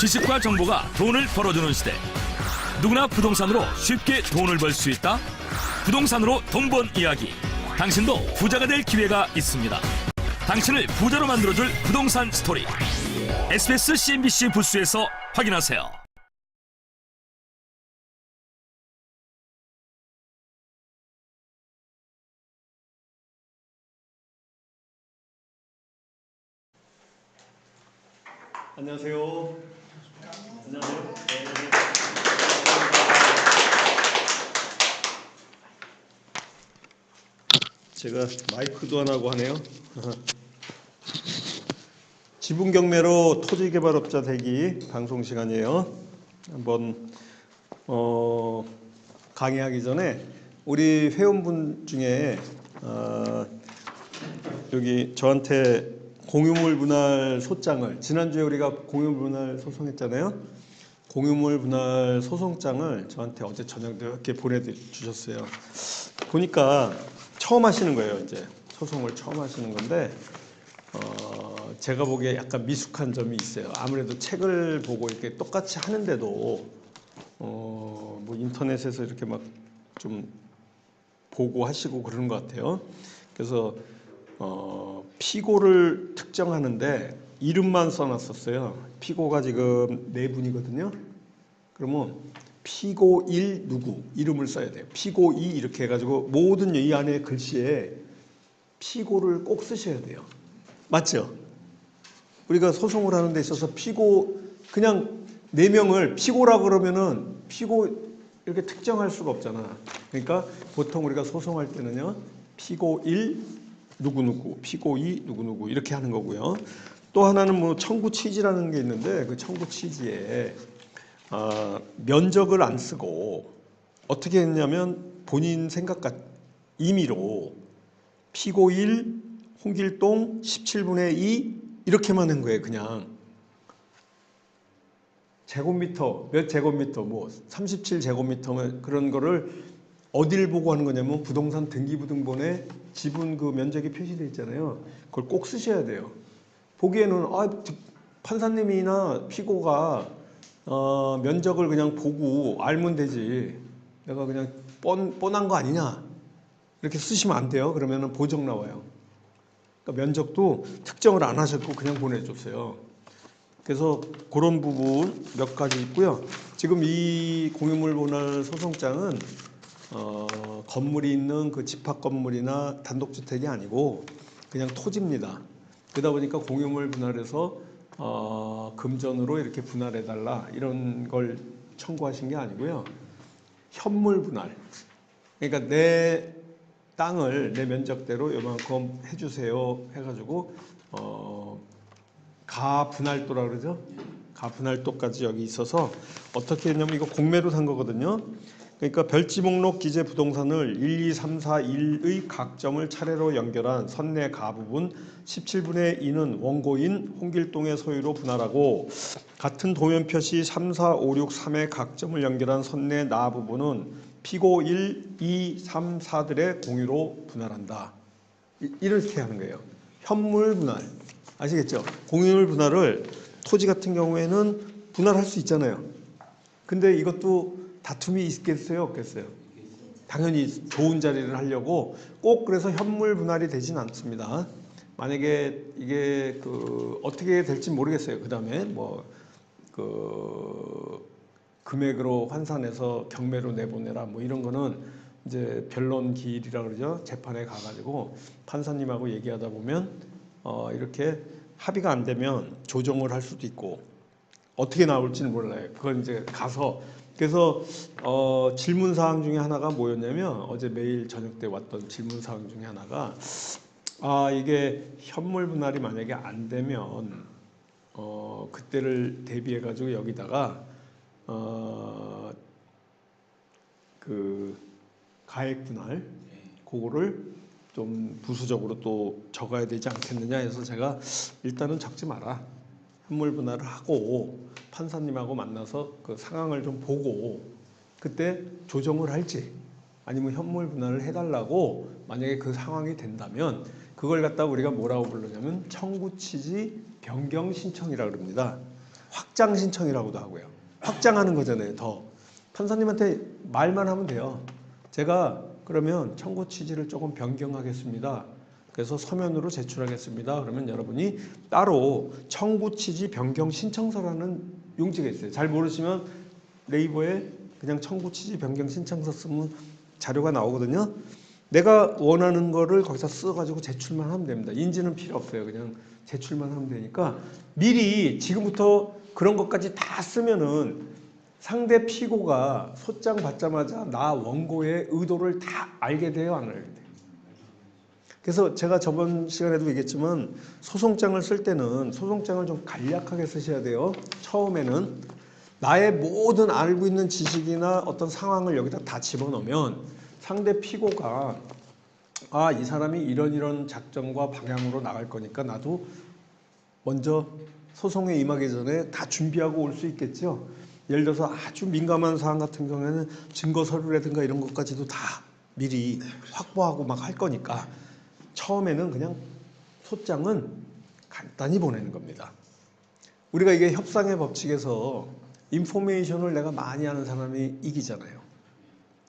지식과 정보가 돈을 벌어주는 시대. 누구나 부동산으로 쉽게 돈을 벌 수 있다. 부동산으로 돈 번 이야기. 당신도 부자가 될 기회가 있습니다. 당신을 부자로 만들어줄 부동산 스토리. SBS CNBC 부스에서 확인하세요. 안녕하세요. 안녕하세요. 제가 마이크도 안 하고 하네요. 지분 경매로 토지 개발업자 되기 방송 시간이에요. 한번 강의하기 전에 우리 회원분 중에 여기 저한테 공유물 분할 소장을 지난주에 우리가 공유물 분할 소송했잖아요. 공유물 분할 소송장을 저한테 어제 저녁 이렇게 보내주셨어요. 보니까 처음 하시는 거예요. 이제 소송을 처음 하시는 건데 제가 보기에 약간 미숙한 점이 있어요. 아무래도 책을 보고 이렇게 똑같이 하는데도 뭐 인터넷에서 이렇게 막 좀 보고 하시고 그러는 것 같아요. 그래서 피고를 특정하는데 이름만 써놨었어요. 피고가 지금 4분이거든요. 그러면 피고 1 누구 이름을 써야 돼요. 피고 2 이렇게 해가지고 모든 이 안에 글씨에 피고를 꼭 쓰셔야 돼요. 맞죠? 우리가 소송을 하는 데 있어서 피고 그냥 4명을 피고라고 그러면은 피고 이렇게 특정할 수가 없잖아. 그러니까 보통 우리가 소송할 때는요. 피고 1 누구누구, 피고 2 누구누구 이렇게 하는 거고요. 또 하나는 뭐 청구 취지라는 게 있는데 그 청구 취지에 면적을 안 쓰고 어떻게 했냐면 본인 생각과 임의로 피고 1 홍길동 17분의 2 이렇게만 한 거예요. 그냥 제곱미터 몇 제곱미터 뭐 37제곱미터면 그런 거를 어딜 보고 하는 거냐면 부동산 등기부등본에 지분 그 면적이 표시되어 있잖아요. 그걸 꼭 쓰셔야 돼요. 보기에는 판사님이나 피고가 면적을 그냥 보고 알면 되지. 내가 그냥 뻔한 거 아니냐 이렇게 쓰시면 안 돼요. 그러면은 보정 나와요. 그러니까 면적도 특정을 안 하셨고 그냥 보내줬어요. 그래서 그런 부분 몇 가지 있고요. 지금 이 공유물 분할 소송장은 건물이 있는 그 집합 건물이나 단독주택이 아니고 그냥 토지입니다. 그러다 보니까 공유물 분할해서 금전으로 이렇게 분할해달라 이런 걸 청구하신 게 아니고요. 현물 분할. 그러니까 내 땅을 내 면적대로 요만큼 해주세요 해가지고 가분할도라 그러죠. 가분할도까지 여기 있어서 어떻게 했냐면 이거 공매로 산 거거든요. 그러니까 별지 목록 기재 부동산을 1, 2, 3, 4, 1의 각 점을 차례로 연결한 선내 가 부분 17분의 2는 원고인 홍길동의 소유로 분할하고 같은 도면 표시 3, 4, 5, 6, 3의 각 점을 연결한 선내 나 부분은 피고 1, 2, 3, 4들의 공유로 분할한다. 이렇게 하는 거예요. 현물 분할. 아시겠죠? 공유물 분할을 토지 같은 경우에는 분할할 수 있잖아요. 근데 이것도 다툼이 있겠어요? 없겠어요? 당연히 좋은 자리를 하려고 꼭 그래서 현물 분할이 되진 않습니다. 만약에 이게 어떻게 될지 모르겠어요. 그 다음에 금액으로 환산해서 경매로 내보내라 뭐 이런 거는 이제 변론 기일이라 그러죠. 재판에 가가지고 판사님하고 얘기하다 보면 이렇게 합의가 안 되면 조정을 할 수도 있고 어떻게 나올지는 몰라요. 그건 이제 가서 그래서 질문 사항 중에 하나가 뭐였냐면 어제 매일 저녁 때 왔던 질문 사항 중에 하나가 이게 현물 분할이 만약에 안 되면 그때를 대비해 가지고 여기다가 그 가액 분할 그거를 좀 부수적으로 또 적어야 되지 않겠느냐 해서 제가 일단은 적지 마라. 현물 분할을 하고 판사님하고 만나서 그 상황을 좀 보고 그때 조정을 할지 아니면 현물 분할을 해달라고 만약에 그 상황이 된다면 그걸 갖다 우리가 뭐라고 부르냐면 청구 취지 변경 신청이라고 그럽니다. 확장 신청이라고도 하고요. 확장하는 거잖아요. 더 판사님한테 말만 하면 돼요. 제가 그러면 청구 취지를 조금 변경하겠습니다. 그래서 서면으로 제출하겠습니다. 그러면 여러분이 따로 청구 취지 변경 신청서라는 용지가 있어요. 잘 모르시면 네이버에 그냥 청구 취지 변경 신청서 쓰면 자료가 나오거든요. 내가 원하는 거를 거기서 써가지고 제출만 하면 됩니다. 인지는 필요 없어요. 그냥 제출만 하면 되니까 미리 지금부터 그런 것까지 다 쓰면은 상대 피고가 소장 받자마자 나 원고의 의도를 다 알게 돼요, 안 알게 돼요? 그래서 제가 저번 시간에도 얘기했지만 소송장을 쓸 때는 소송장을 좀 간략하게 쓰셔야 돼요. 처음에는 나의 모든 알고 있는 지식이나 어떤 상황을 여기다 다 집어넣으면 상대 피고가 아, 이 사람이 이런 작전과 방향으로 나갈 거니까 나도 먼저 소송에 임하기 전에 다 준비하고 올 수 있겠죠. 예를 들어서 아주 민감한 사안 같은 경우에는 증거 서류라든가 이런 것까지도 다 미리 확보하고 막 할 거니까 처음에는 그냥 소장은 간단히 보내는 겁니다. 우리가 이게 협상의 법칙에서 인포메이션을 내가 많이 하는 사람이 이기잖아요.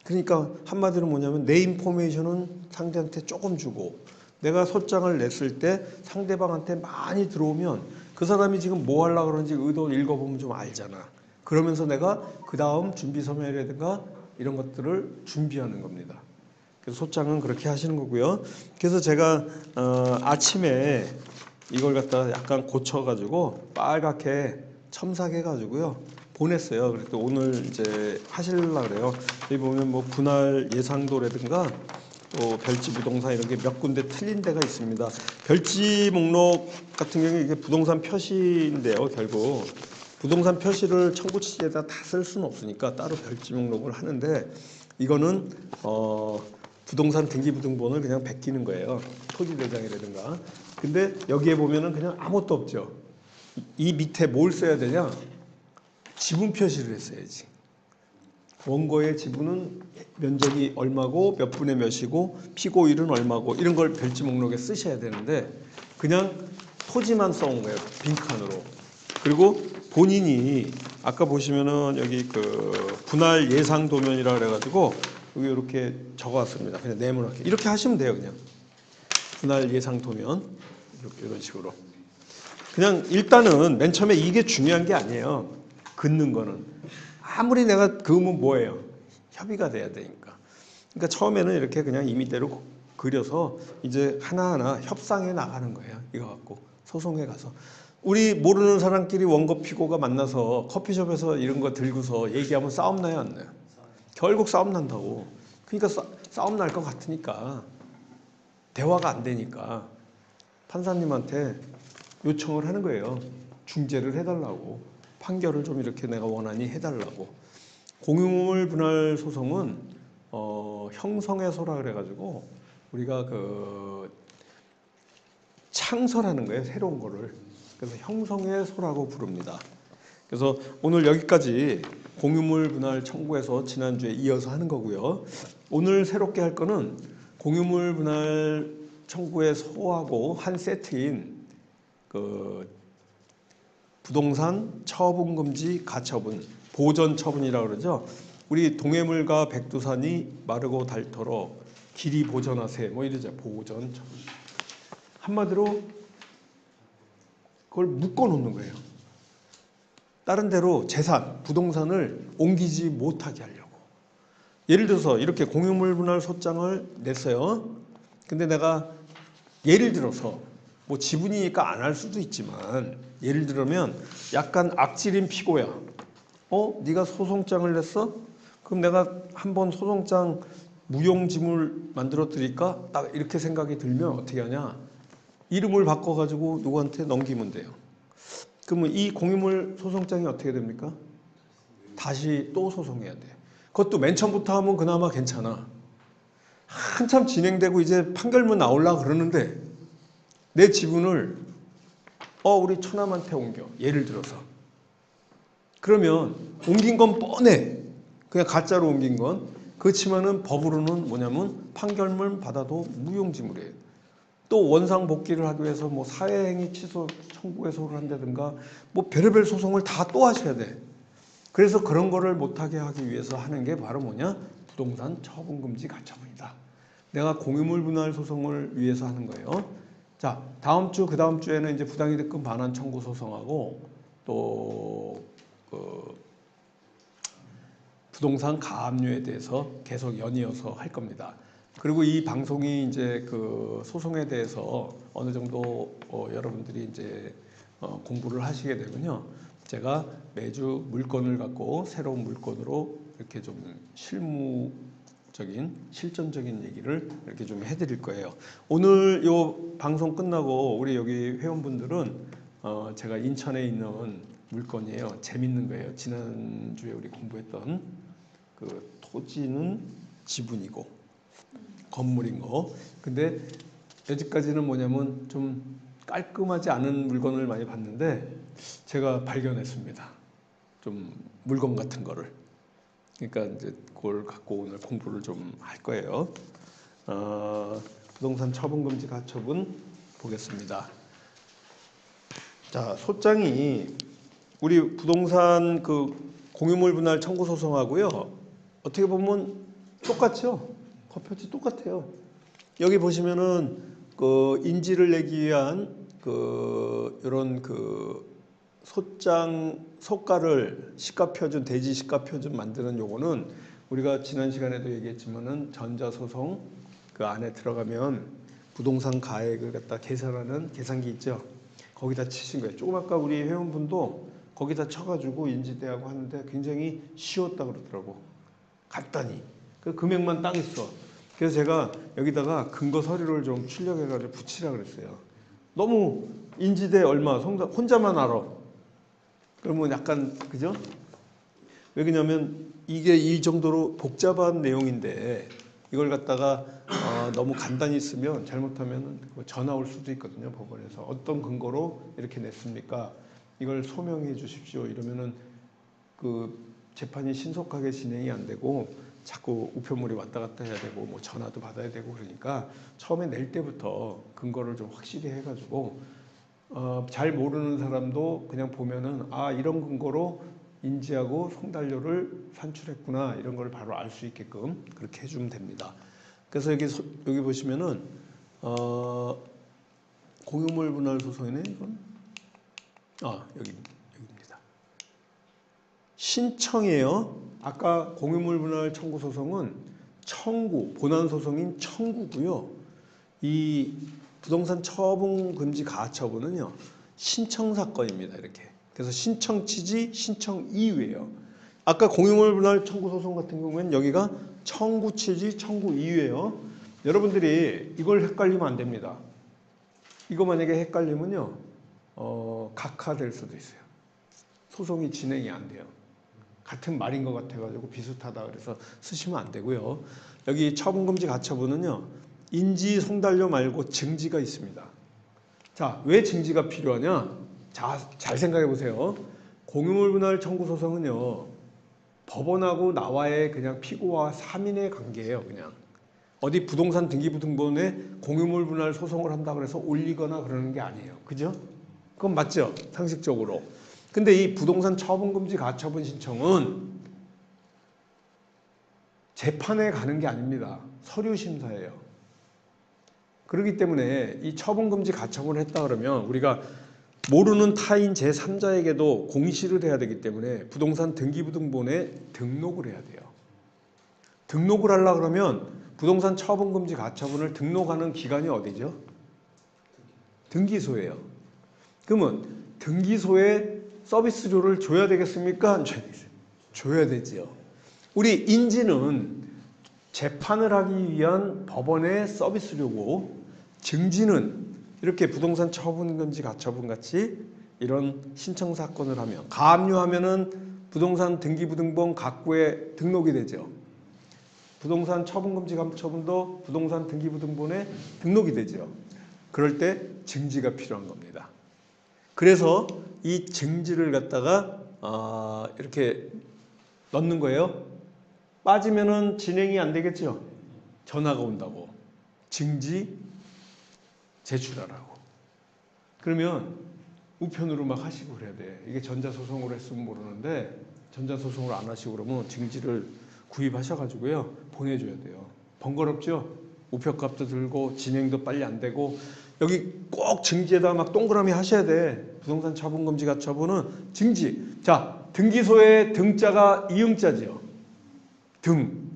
그러니까 한마디로 뭐냐면 내 인포메이션은 상대한테 조금 주고 내가 소장을 냈을 때 상대방한테 많이 들어오면 그 사람이 지금 뭐 하려고 그러는지 의도 읽어보면 좀 알잖아. 그러면서 내가 그 다음 준비 서면이라든가 이런 것들을 준비하는 겁니다. 그래서 소장은 그렇게 하시는 거고요. 그래서 제가 아침에 이걸 갖다가 약간 고쳐가지고 빨갛게 첨삭해가지고요 보냈어요. 그래서 오늘 이제 하시려고 그래요. 여기 보면 뭐 분할 예상도라든가 또 별지 부동산 이런 게 몇 군데 틀린 데가 있습니다. 별지 목록 같은 경우에 이게 부동산 표시인데요. 결국 부동산 표시를 청구 취지에다 다 쓸 수는 없으니까 따로 별지 목록을 하는데 이거는 부동산 등기부등본을 그냥 베끼는 거예요. 토지대장이라든가. 근데 여기에 보면은 그냥 아무것도 없죠. 이 밑에 뭘 써야 되냐? 지분 표시를 했어야지. 원고의 지분은 면적이 얼마고 몇 분의 몇이고 피고일은 얼마고 이런 걸 별지 목록에 쓰셔야 되는데 그냥 토지만 써온 거예요. 빈칸으로. 그리고 본인이 아까 보시면은 여기 그 분할 예상 도면이라 그래가지고 여기 이렇게 적어왔습니다. 그냥 네모나게 이렇게 하시면 돼요. 그냥 분할 예상 도면 이렇게 이런 식으로. 그냥 일단은 맨 처음에 이게 중요한 게 아니에요. 긋는 거는 아무리 내가 그으면 뭐예요? 협의가 돼야 되니까. 그러니까 처음에는 이렇게 그냥 임의대로 그려서 이제 하나하나 협상해 나가는 거예요. 이거 갖고 소송에 가서 우리 모르는 사람끼리 원고 피고가 만나서 커피숍에서 이런 거 들고서 얘기하면 싸움 나요, 안 나요? 결국 싸움 난다고. 그러니까 싸움 날 것 같으니까 대화가 안 되니까 판사님한테 요청을 하는 거예요. 중재를 해달라고. 판결을 좀 이렇게 내가 원하니 해달라고. 공유물 분할 소송은 형성해소라 그래가지고 우리가 그 창설하는 거예요. 새로운 거를. 그래서 형성해소라고 부릅니다. 그래서 오늘 여기까지 공유물 분할 청구에서 지난주에 이어서 하는 거고요. 오늘 새롭게 할 거는 공유물 분할 청구에 소하고 한 세트인 그 부동산 처분금지 가처분, 보전처분이라고 그러죠. 우리 동해물과 백두산이 마르고 닳도록 길이 보전하세 뭐 이러죠. 보전처분. 한마디로 그걸 묶어놓는 거예요. 다른 데로 재산, 부동산을 옮기지 못하게 하려고. 예를 들어서 이렇게 공유물 분할 소장을 냈어요. 근데 내가 예를 들어서 뭐 지분이니까 안 할 수도 있지만 예를 들면 약간 악질인 피고야. 네가 소송장을 냈어? 그럼 내가 한번 소송장 무용지물 만들어 드릴까? 딱 이렇게 생각이 들면 어떻게 하냐? 이름을 바꿔가지고 누구한테 넘기면 돼요. 그러면 이 공유물 소송장이 어떻게 됩니까? 다시 또 소송해야 돼. 그것도 맨 처음부터 하면 그나마 괜찮아. 한참 진행되고 이제 판결문 나오려고 그러는데 내 지분을 우리 처남한테 옮겨. 예를 들어서. 그러면 옮긴 건 뻔해. 그냥 가짜로 옮긴 건. 그렇지만은 법으로는 뭐냐면 판결문 받아도 무용지물이에요. 또 원상 복귀를 하기 위해서 뭐 사회행위 취소 청구해소를 한다든가 뭐 별의별 소송을 다 또 하셔야 돼. 그래서 그런 거를 못하게 하기 위해서 하는 게 바로 뭐냐? 부동산 처분금지 가처분이다. 내가 공유물 분할 소송을 위해서 하는 거예요. 자, 다음 주, 그 다음 주에는 이제 부당이득금 반환 청구 소송하고 또 부동산 가압류에 대해서 계속 연이어서 할 겁니다. 그리고 이 방송이 이제 그 소송에 대해서 어느 정도 여러분들이 이제 공부를 하시게 되면요. 제가 매주 물건을 갖고 새로운 물건으로 이렇게 좀 실무적인 실전적인 얘기를 이렇게 좀 해드릴 거예요. 오늘 요 방송 끝나고 우리 여기 회원분들은 제가 인천에 있는 물건이에요. 재밌는 거예요. 지난주에 우리 공부했던 그 토지는 지분이고 건물인 거. 근데 여지까지는 뭐냐면 좀 깔끔하지 않은 물건을 많이 봤는데 제가 발견했습니다. 좀 물건 같은 거를. 그러니까 이제 그걸 갖고 오늘 공부를 좀 할 거예요. 부동산 처분금지 가처분 보겠습니다. 자, 소장이 우리 부동산 그 공유물 분할 청구 소송하고요. 어떻게 보면 똑같죠? 표지 똑같아요. 여기 보시면은 그 인지를 내기 위한 그 이런 그 소장 소가를 시가표준 대지 시가표준 만드는 요거는 우리가 지난 시간에도 얘기했지만은 전자소송 그 안에 들어가면 부동산 가액을 갖다 계산하는 계산기 있죠. 거기다 치신 거예요. 조금 아까 우리 회원분도 거기다 쳐가지고 인지대하고 하는데 굉장히 쉬웠다 그러더라고. 간단히 그 금액만 딱 있어. 그래서 제가 여기다가 근거 서류를 좀 출력해가지고 붙이라 그랬어요. 너무 인지대 얼마 혼자만 알아. 그러면 약간 그죠? 왜 그러냐면 이게 이 정도로 복잡한 내용인데 이걸 갖다가 너무 간단히 쓰면 잘못하면 전화 올 수도 있거든요. 법원에서 어떤 근거로 이렇게 냈습니까? 이걸 소명해 주십시오. 이러면은 그 재판이 신속하게 진행이 안 되고 자꾸 우편물이 왔다 갔다 해야 되고 뭐 전화도 받아야 되고 그러니까 처음에 낼 때부터 근거를 좀 확실히 해가지고 잘 모르는 사람도 그냥 보면은 아 이런 근거로 인지하고 송달료를 산출했구나 이런 걸 바로 알 수 있게끔 그렇게 해주면 됩니다. 그래서 여기 보시면은 공유물 분할 소송이네 이건 여기입니다. 신청이에요. 아까 공유물 분할 청구 소송은 청구, 본안 소송인 청구고요. 이 부동산 처분 금지 가처분은요. 신청 사건입니다. 이렇게. 그래서 신청 취지, 신청 이유예요. 아까 공유물 분할 청구 소송 같은 경우에는 여기가 청구 취지, 청구 이유예요. 여러분들이 이걸 헷갈리면 안 됩니다. 이거 만약에 헷갈리면요. 각하될 수도 있어요. 소송이 진행이 안 돼요. 같은 말인 것 같아가지고 비슷하다 그래서 쓰시면 안 되고요. 여기 처분금지 가처분은요. 인지 송달료 말고 증지가 있습니다. 자, 왜 증지가 필요하냐? 자, 잘 생각해 보세요. 공유물 분할 청구 소송은요. 법원하고 나와의 그냥 피고와 3인의 관계예요. 그냥 어디 부동산 등기부등본에 공유물 분할 소송을 한다 그래서 올리거나 그러는 게 아니에요. 그죠? 그건 맞죠? 상식적으로. 근데 이 부동산 처분금지 가처분 신청은 재판에 가는 게 아닙니다. 서류 심사예요. 그렇기 때문에 이 처분금지 가처분을 했다 그러면 우리가 모르는 타인 제3자에게도 공시를 해야 되기 때문에 부동산 등기부등본에 등록을 해야 돼요. 등록을 하려고 그러면 부동산 처분금지 가처분을 등록하는 기관이 어디죠? 등기소예요. 그러면 등기소에 서비스료를 줘야 되겠습니까? 안 줘야 되겠어요? 줘야 되지요. 우리 인지는 재판을 하기 위한 법원의 서비스료고 증지는 이렇게 부동산 처분금지 가처분 같이 이런 신청 사건을 하면 가압류하면은 부동산 등기부등본 각구에 등록이 되죠. 부동산 처분금지 가처분도 부동산 등기부등본에 등록이 되죠. 그럴 때 증지가 필요한 겁니다. 그래서 이 증지를 갖다가 이렇게 넣는 거예요. 빠지면은 진행이 안 되겠죠. 전화가 온다고. 증지 제출하라고. 그러면 우편으로 막 하시고 그래야 돼. 이게 전자소송으로 했으면 모르는데 전자소송으로 안 하시고 그러면 증지를 구입하셔가지고요 보내줘야 돼요. 번거롭죠? 우편값도 들고 진행도 빨리 안 되고 여기 꼭 증지에다 막 동그라미 하셔야 돼. 부동산 처분금지 가처분은 증지. 자, 등기소의 등자가 이응자죠. 등,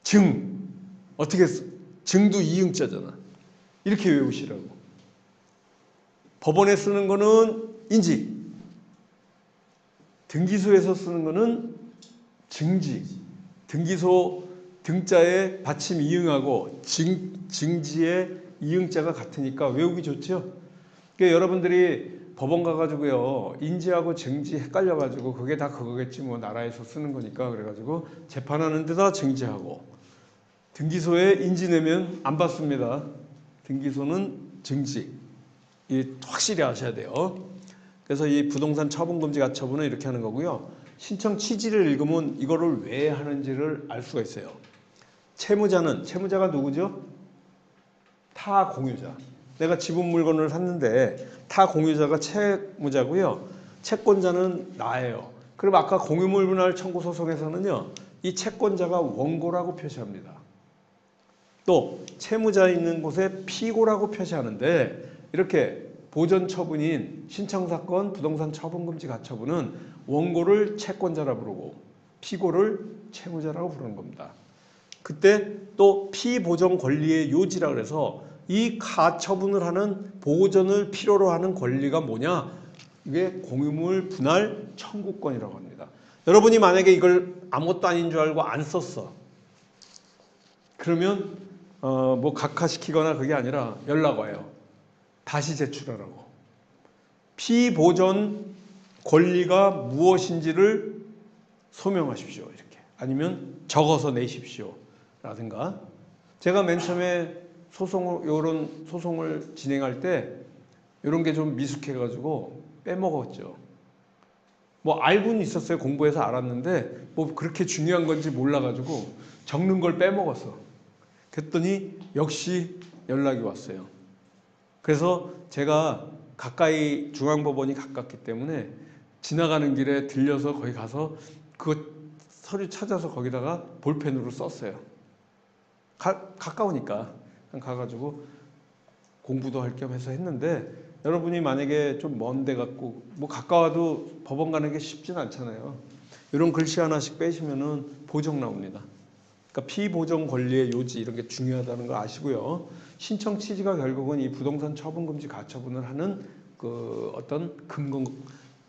증. 어떻게 써? 증도 이응자잖아. 이렇게 외우시라고. 법원에 쓰는 거는 인지. 등기소에서 쓰는 거는 증지. 등기소 등자에 받침 이응하고 증지의 이응자가 같으니까 외우기 좋죠. 그러니까 여러분들이 법원 가가지고요 인지하고 증지 헷갈려가지고 그게 다 그거겠지 뭐 나라에서 쓰는 거니까 그래가지고 재판하는 데다 증지하고 등기소에 인지 내면 안 받습니다. 등기소는 증지. 이 확실히 아셔야 돼요. 그래서 이 부동산 처분금지 가처분은 이렇게 하는 거고요. 신청 취지를 읽으면 이거를 왜 하는지를 알 수가 있어요. 채무자가 누구죠? 타 공유자. 내가 지분 물건을 샀는데 타 공유자가 채무자고요. 채권자는 나예요. 그럼 아까 공유물 분할 청구 소송에서는요. 이 채권자가 원고라고 표시합니다. 또 채무자 있는 곳에 피고라고 표시하는데 이렇게 보전 처분인 신청사건 부동산 처분금지 가처분은 원고를 채권자라 부르고 피고를 채무자라고 부르는 겁니다. 그때 또 피보전 권리의 요지라 그래서 이 가처분을 하는 보전을 필요로 하는 권리가 뭐냐? 이게 공유물 분할 청구권이라고 합니다. 여러분이 만약에 이걸 아무것도 아닌 줄 알고 안 썼어. 그러면 뭐 각하시키거나 그게 아니라 연락 와요. 다시 제출하라고. 피보전 권리가 무엇인지를 소명하십시오. 이렇게. 아니면 적어서 내십시오. 라든가. 제가 맨 처음에 요런 소송을 진행할 때 이런 게 좀 미숙해가지고 빼먹었죠. 뭐 알고는 있었어요. 공부해서 알았는데 뭐 그렇게 중요한 건지 몰라가지고 적는 걸 빼먹었어. 그랬더니 역시 연락이 왔어요. 그래서 제가 가까이 중앙법원이 가깝기 때문에 지나가는 길에 들려서 거기 가서 그 서류 찾아서 거기다가 볼펜으로 썼어요. 가까우니까 가가지고 공부도 할 겸 해서 했는데 여러분이 만약에 좀 먼 데 갖고 뭐 가까워도 법원 가는 게 쉽진 않잖아요. 이런 글씨 하나씩 빼시면은 보정 나옵니다. 그러니까 피보정 권리의 요지 이런 게 중요하다는 거 아시고요. 신청 취지가 결국은 이 부동산 처분금지 가처분을 하는 그 어떤 근거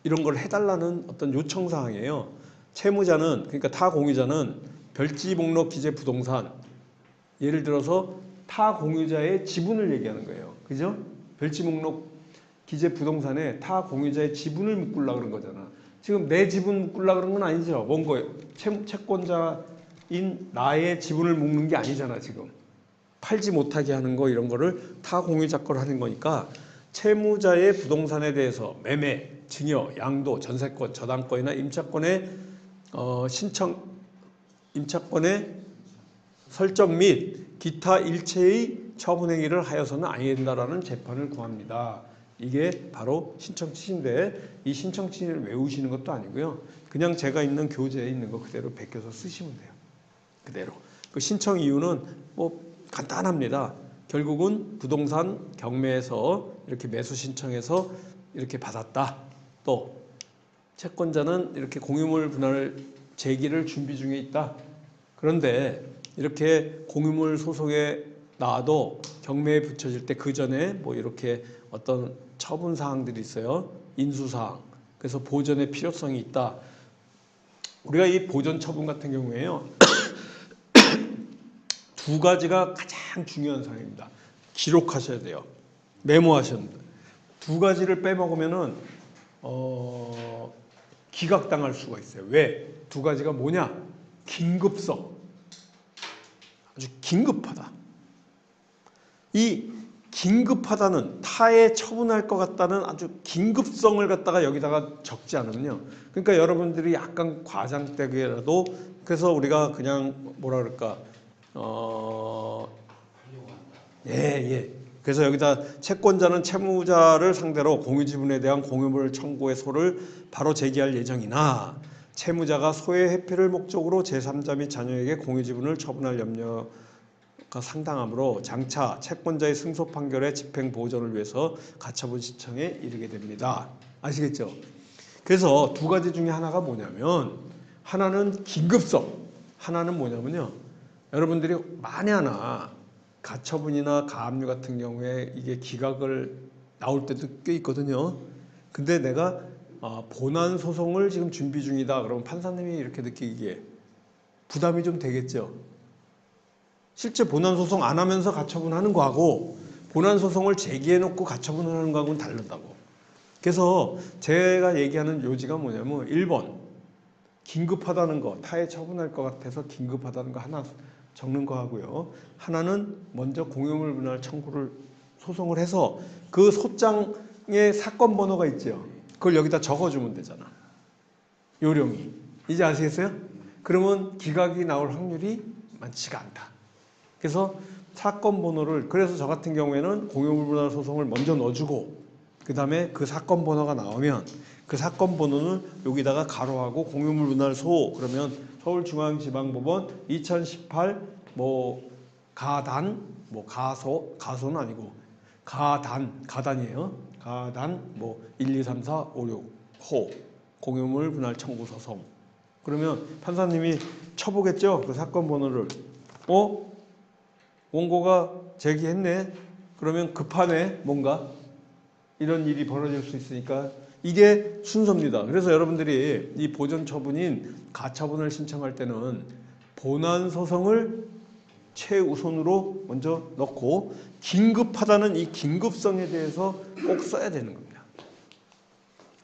이런 걸 해달라는 어떤 요청 사항이에요. 채무자는 그러니까 타 공유자는 별지 목록 기재 부동산 예를 들어서 타 공유자의 지분을 얘기하는 거예요. 그죠? 별지 목록 기재 부동산에 타 공유자의 지분을 묶으려고 그런 거잖아. 지금 내 지분 묶으려고 그런 건 아니죠. 원고에 채권자인 나의 지분을 묶는 게 아니잖아. 지금 팔지 못하게 하는 거 이런 거를 타 공유자 걸 하는 거니까 채무자의 부동산에 대해서 매매, 증여, 양도, 전세권, 저당권이나 임차권의 임차권의 설정 및 기타 일체의 처분 행위를 하여서는 아니어야 된다라는 재판을 구합니다. 이게 바로 신청 취지인데 이 신청 취지를 외우시는 것도 아니고요. 그냥 제가 있는 교재에 있는 거 그대로 베껴서 쓰시면 돼요. 그대로. 그 신청 이유는 뭐 간단합니다. 결국은 부동산 경매에서 이렇게 매수 신청해서 이렇게 받았다. 또 채권자는 이렇게 공유물 분할 제기를 준비 중에 있다. 그런데 이렇게 공유물 소송에 나와도 경매에 붙여질 때 그 전에 뭐 이렇게 어떤 처분 사항들이 있어요. 인수 사항. 그래서 보전의 필요성이 있다. 우리가 이 보전 처분 같은 경우에요. 두 가지가 가장 중요한 사항입니다. 기록하셔야 돼요. 메모하셔야 됩니다. 두 가지를 빼먹으면은 기각당할 수가 있어요. 왜? 두 가지가 뭐냐? 긴급성. 아주 긴급하다. 이 긴급하다는 타에 처분할 것 같다는 아주 긴급성을 갖다가 여기다가 적지 않으면요. 그러니까 여러분들이 약간 과장되게라도 그래서 우리가 그냥 뭐라 그럴까 예. 그래서 여기다 채권자는 채무자를 상대로 공유지분에 대한 공유물 청구의 소를 바로 제기할 예정이나 채무자가 소의 회피를 목적으로 제3자 및 자녀에게 공유지분을 처분할 염려가 상당하므로 장차 채권자의 승소 판결의 집행 보전을 위해서 가처분 신청에 이르게 됩니다. 아시겠죠? 그래서 두 가지 중에 하나가 뭐냐면 하나는 긴급성, 하나는 뭐냐면요. 여러분들이 만에 하나 가처분이나 가압류 같은 경우에 이게 기각을 나올 때도 꽤 있거든요. 근데 내가 본안 소송을 지금 준비 중이다. 그러면 판사님이 이렇게 느끼기에 부담이 좀 되겠죠. 실제 본안 소송 안 하면서 가처분하는 거하고 본안 소송을 제기해놓고 가처분을 하는 거하고는 다르다고. 그래서 제가 얘기하는 요지가 뭐냐면 1번 긴급하다는 거, 타해 처분할 것 같아서 긴급하다는 거 하나 적는 거 하고요. 하나는 먼저 공유물 분할 청구를 소송을 해서 그 소장에 사건 번호가 있죠. 그걸 여기다 적어주면 되잖아. 요령이. 이제 아시겠어요? 그러면 기각이 나올 확률이 많지가 않다. 그래서 사건 번호를, 그래서 저 같은 경우에는 공유물 분할 소송을 먼저 넣어주고 그 다음에 그 사건 번호가 나오면 그 사건 번호는 여기다가 가로하고 공유물 분할 소 그러면 서울중앙지방법원 2018 가단 가소는 아니고 가단이에요. 가단 1, 2, 3, 4, 5, 6호 공유물 분할 청구 소송. 그러면 판사님이 쳐보겠죠. 그 사건 번호를. 원고가 제기했네. 그러면 급하네. 뭔가 이런 일이 벌어질 수 있으니까 이게 순서입니다. 그래서 여러분들이 이 보전 처분인 가처분을 신청할 때는 본안 소송을 최우선으로 먼저 넣고 긴급하다는 이 긴급성에 대해서 꼭 써야 되는 겁니다.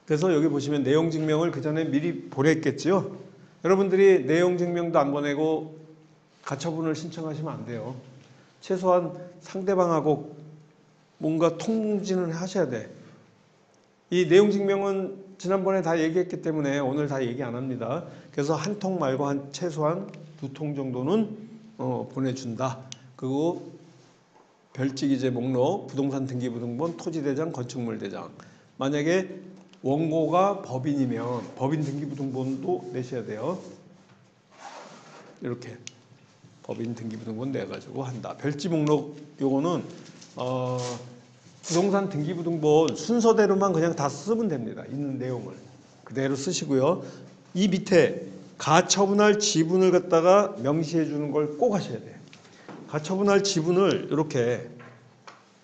그래서 여기 보시면 내용 증명을 그 전에 미리 보냈겠죠. 여러분들이 내용 증명도 안 보내고 가처분을 신청하시면 안 돼요. 최소한 상대방하고 뭔가 통지는 하셔야 돼. 이 내용 증명은 지난번에 다 얘기했기 때문에 오늘 다 얘기 안 합니다. 그래서 한 통 말고 최소한 2통 정도는 보내준다. 그리고 별지기재 목록, 부동산 등기부등본, 토지대장, 건축물대장. 만약에 원고가 법인이면 법인 등기부등본도 내셔야 돼요. 이렇게 법인 등기부등본 내가지고 한다. 별지 목록 요거는 부동산 등기부등본 순서대로만 그냥 다 쓰면 됩니다. 있는 내용을 그대로 쓰시고요. 이 밑에 가처분할 지분을 갖다가 명시해 주는 걸 꼭 하셔야 돼요. 가처분할 지분을 이렇게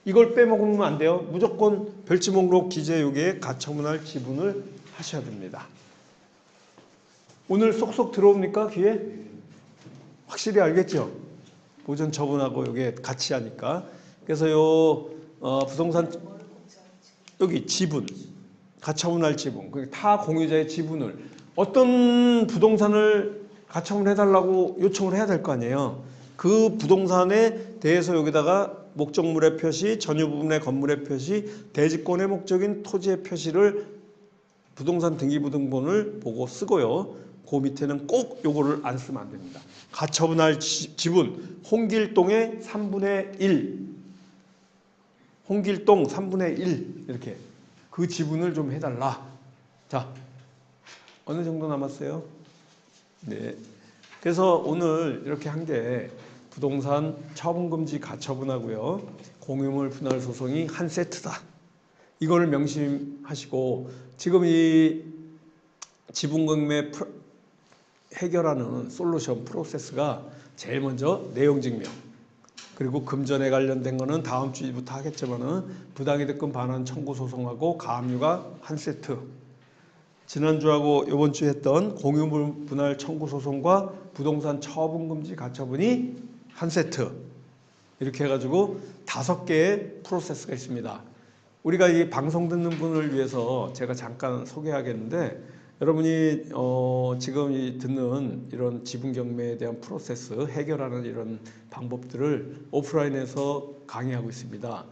이걸 빼먹으면 안 돼요. 무조건 별지 목록 기재 여기에 가처분할 지분을 하셔야 됩니다. 오늘 쏙쏙 들어옵니까? 귀에? 확실히 알겠죠? 보전 처분하고 이게 같이 하니까. 그래서 부동산 여기 지분, 가처분할 지분, 타 공유자의 지분을 어떤 부동산을 가처분해달라고 요청을 해야 될 거 아니에요. 그 부동산에 대해서 여기다가 목적물의 표시, 전유 부분의 건물의 표시, 대지권의 목적인 토지의 표시를 부동산 등기부등본을 보고 쓰고요. 그 밑에는 꼭 요거를 안 쓰면 안 됩니다. 가처분할 지분, 홍길동의 3분의 1. 홍길동 3분의 1 이렇게 그 지분을 좀 해달라. 자, 어느 정도 남았어요? 네. 그래서 오늘 이렇게 한 게 부동산 처분금지 가처분하고요. 공유물 분할 소송이 한 세트다. 이걸 명심하시고 지금 이 지분금매 해결하는 솔루션 프로세스가 제일 먼저 내용 증명. 그리고 금전에 관련된 거는 다음 주부터 하겠지만은 부당이득금 반환 청구 소송하고 가압류가 한 세트. 지난주하고 이번 주에 했던 공유물 분할 청구 소송과 부동산 처분금지 가처분이 한 세트. 이렇게 해가지고 5개의 프로세스가 있습니다. 우리가 이 방송 듣는 분을 위해서 제가 잠깐 소개하겠는데 여러분이 지금 듣는 이런 지분 경매에 대한 프로세스 해결하는 이런 방법들을 오프라인에서 강의하고 있습니다.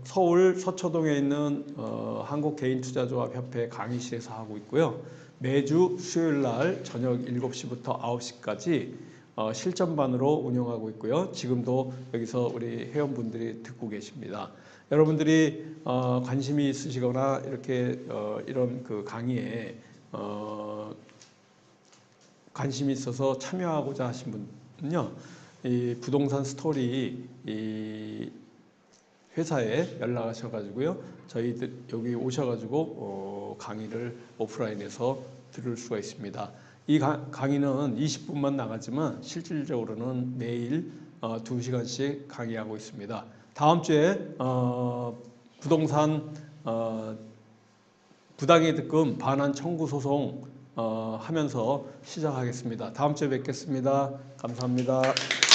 서울 서초동에 있는 한국개인투자조합협회 강의실에서 하고 있고요. 매주 수요일 날 저녁 7시부터 9시까지 실전반으로 운영하고 있고요. 지금도 여기서 우리 회원분들이 듣고 계십니다. 여러분들이 관심이 있으시거나 이렇게 이런 그 강의에 관심이 있어서 참여하고자 하신 분은요, 이 부동산 스토리 이 회사에 연락하셔가지고요, 저희들 여기 오셔가지고 강의를 오프라인에서 들을 수가 있습니다. 이 강의는 20분만 나가지만 실질적으로는 매일 2시간씩 강의하고 있습니다. 다음 주에 부동산 부당이득금 반환 청구 소송 하면서 시작하겠습니다. 다음 주에 뵙겠습니다. 감사합니다.